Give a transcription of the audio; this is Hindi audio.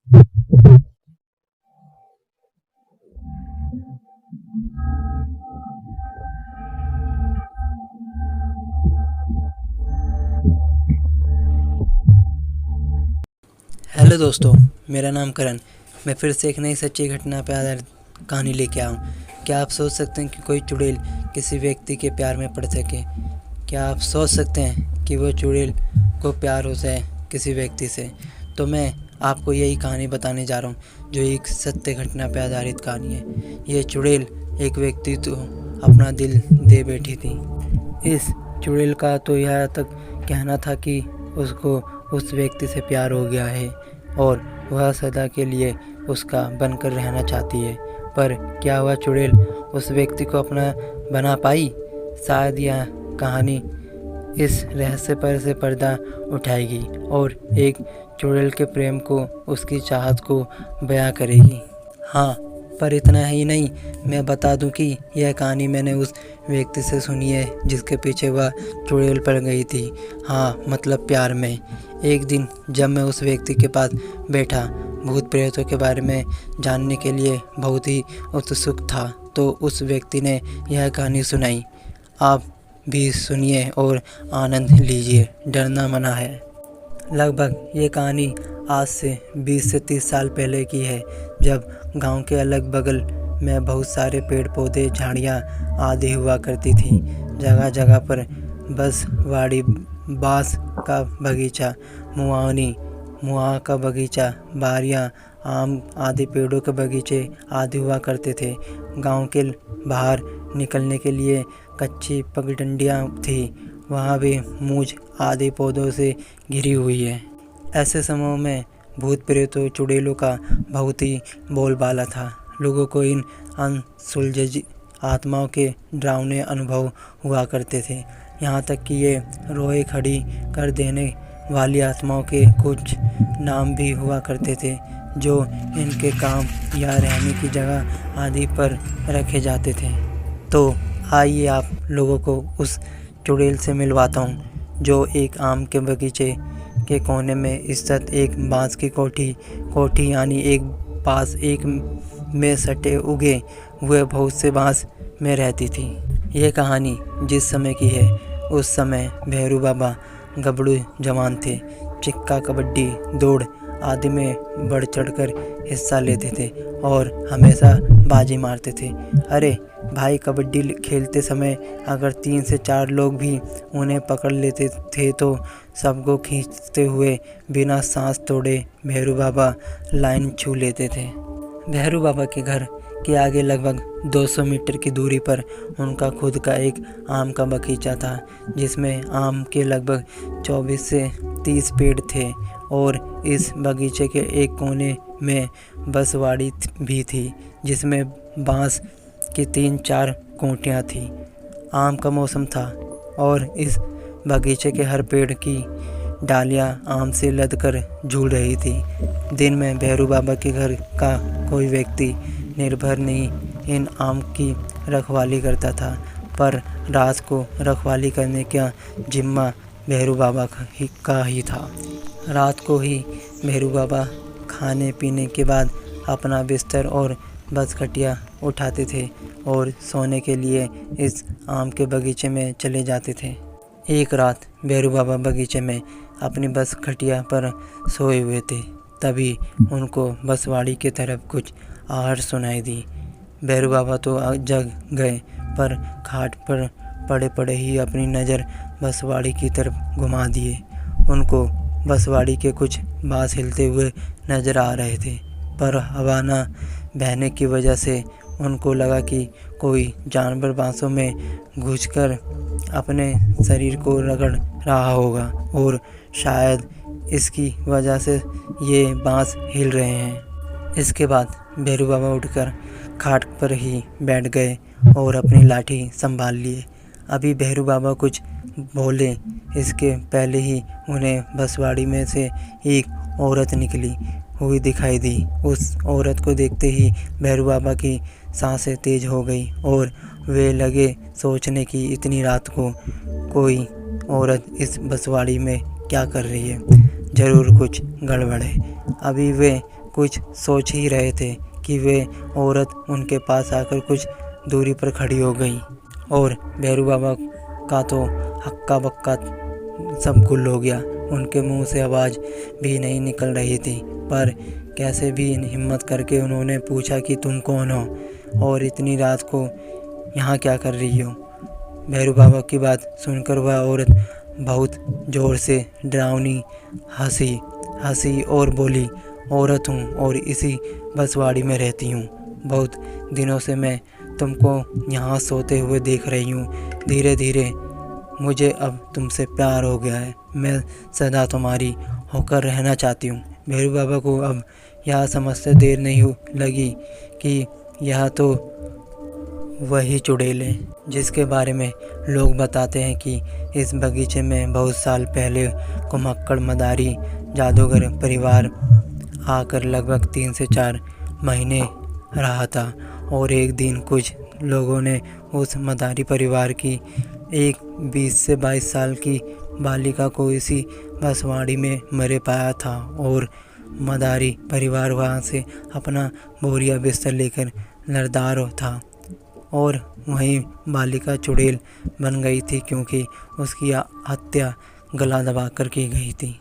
हेलो दोस्तों, मेरा नाम करण। मैं फिर से एक नई सच्ची घटना पर आधारित कहानी लेके आया हूँ। क्या आप सोच सकते हैं कि कोई चुड़ैल किसी व्यक्ति के प्यार में पड़ सके? क्या आप सोच सकते हैं कि वो चुड़ैल को प्यार हो जाए किसी व्यक्ति से? तो मैं आपको यही कहानी बताने जा रहा हूँ, जो एक सत्य घटना पर आधारित कहानी है। ये चुड़ैल एक व्यक्ति तो अपना दिल दे बैठी थी। इस चुड़ैल का तो यह तक कहना था कि उसको उस व्यक्ति से प्यार हो गया है और वह सदा के लिए उसका बनकर रहना चाहती है। पर क्या वह चुड़ैल उस व्यक्ति को अपना बना पाई? शायद यह कहानी इस रहस्य पर से पर्दा उठाएगी और एक चुड़ैल के प्रेम को, उसकी चाहत को बयां करेगी। हाँ, पर इतना ही नहीं, मैं बता दूं कि यह कहानी मैंने उस व्यक्ति से सुनी है जिसके पीछे वह चुड़ैल पड़ गई थी। हाँ, मतलब प्यार में। एक दिन जब मैं उस व्यक्ति के पास बैठा, भूत प्रेतों के बारे में जानने के लिए बहुत ही उत्सुक था, तो उस व्यक्ति ने यह कहानी सुनाई। आप भी सुनिए और आनंद लीजिए, डरना मना है। लगभग ये कहानी आज से 20 से 30 साल पहले की है, जब गांव के अलग बगल में बहुत सारे पेड़ पौधे, झाड़ियाँ आदि हुआ करती थी। जगह जगह पर बसवाड़ी, बांस का बगीचा, मुआ का बगीचा, बारियाँ, आम आदि पेड़ों के बगीचे आदि हुआ करते थे। गांव के बाहर निकलने के लिए कच्ची पगडंडियाँ थी, वहाँ भी मूंछ आदि पौधों से घिरी हुई है। ऐसे समयों में भूत प्रेतों, चुड़ैलों का बहुत ही बोलबाला था। लोगों को इन अनसुलझी आत्माओं के डरावने अनुभव हुआ करते थे। यहाँ तक कि ये रोए खड़ी कर देने वाली आत्माओं के कुछ नाम भी हुआ करते थे, जो इनके काम या रहने की जगह आदि पर रखे जाते थे। तो आइए आप लोगों को उस चुड़ैल से मिलवाता हूँ, जो एक आम के बगीचे के कोने में स्थित एक बांस की कोठी यानी एक पास एक में सटे उगे हुए बहुत से बांस में रहती थी। ये कहानी जिस समय की है, उस समय भैरू बाबा गबड़ू जवान थे। चिक्का, कबड्डी, दौड़ आदि में बढ़ चढ़कर हिस्सा लेते थे और हमेशा बाजी मारते थे। अरे भाई, कबड्डी खेलते समय अगर 3 से 4 लोग भी उन्हें पकड़ लेते थे तो सबको खींचते हुए बिना सांस तोड़े भैरू बाबा लाइन छू लेते थे। भैरू बाबा के घर के आगे लगभग 200 मीटर की दूरी पर उनका खुद का एक आम का बगीचा था, जिसमें आम के लगभग 24 से 30 पेड़ थे और इस बगीचे के एक कोने में बसवाड़ी भी थी, जिसमें बांस की 3-4 कोठियाँ थीं। आम का मौसम था और इस बगीचे के हर पेड़ की डालियाँ आम से लदकर झूल रही थी। दिन में भैरू बाबा के घर का कोई व्यक्ति निर्भर नहीं इन आम की रखवाली करता था, पर रात को रखवाली करने का जिम्मा भैरू बाबा का ही था। रात को ही भैरू बाबा खाने पीने के बाद अपना बिस्तर और बसखटिया उठाते थे और सोने के लिए इस आम के बगीचे में चले जाते थे। एक रात भैरू बाबा बगीचे में अपनी बसखटिया पर सोए हुए थे, तभी उनको बसवाड़ी की तरफ कुछ आहट सुनाई दी। भैरू बाबा तो जग गए, पर खाट पर पड़े पड़े ही अपनी नज़र बसवाड़ी की तरफ घुमा दिए। उनको बसवाड़ी के कुछ बांस हिलते हुए नजर आ रहे थे, पर हवा न बहने की वजह से उनको लगा कि कोई जानवर बांसों में घुसकर अपने शरीर को रगड़ रहा होगा और शायद इसकी वजह से ये बांस हिल रहे हैं। इसके बाद भैरू बाबा उठकर खाट पर ही बैठ गए और अपनी लाठी संभाल लिए। अभी भैरू बाबा कुछ बोले, इसके पहले ही उन्हें बसवाड़ी में से एक औरत निकली हुई दिखाई दी। उस औरत को देखते ही भैरू बाबा की सांसें तेज हो गई और वे लगे सोचने की इतनी रात को कोई औरत इस बसवाड़ी में क्या कर रही है, ज़रूर कुछ गड़बड़ है। अभी वे कुछ सोच ही रहे थे कि वे औरत उनके पास आकर कुछ दूरी पर खड़ी हो गई और भैरू बाबा का तो हक्का बक्का सब गुल हो गया। उनके मुंह से आवाज़ भी नहीं निकल रही थी, पर कैसे भी हिम्मत करके उन्होंने पूछा कि तुम कौन हो और इतनी रात को यहाँ क्या कर रही हो। भैरू बाबा की बात सुनकर वह औरत बहुत ज़ोर से डरावनी हंसी और बोली, औरत हूँ और इसी बसवाड़ी में रहती हूँ। बहुत दिनों से मैं तुमको यहाँ सोते हुए देख रही हूँ। धीरे धीरे मुझे अब तुमसे प्यार हो गया है। मैं सदा तुम्हारी होकर रहना चाहती हूँ। भैरू बाबा को अब यह समझते देर नहीं लगी कि यह तो वही चुड़ैल है जिसके बारे में लोग बताते हैं कि इस बगीचे में बहुत साल पहले कुम्हक्कड़ मदारी जादूगर परिवार आकर लगभग 3 से 4 महीने रहा था और एक दिन कुछ लोगों ने उस मदारी परिवार की एक 20 से 22 साल की बालिका को इसी बसवाड़ी में मरे पाया था और मदारी परिवार वहाँ से अपना बोरिया बिस्तर लेकर लरदार था और वहीं बालिका चुड़ैल बन गई थी क्योंकि उसकी हत्या गला दबाकर की गई थी।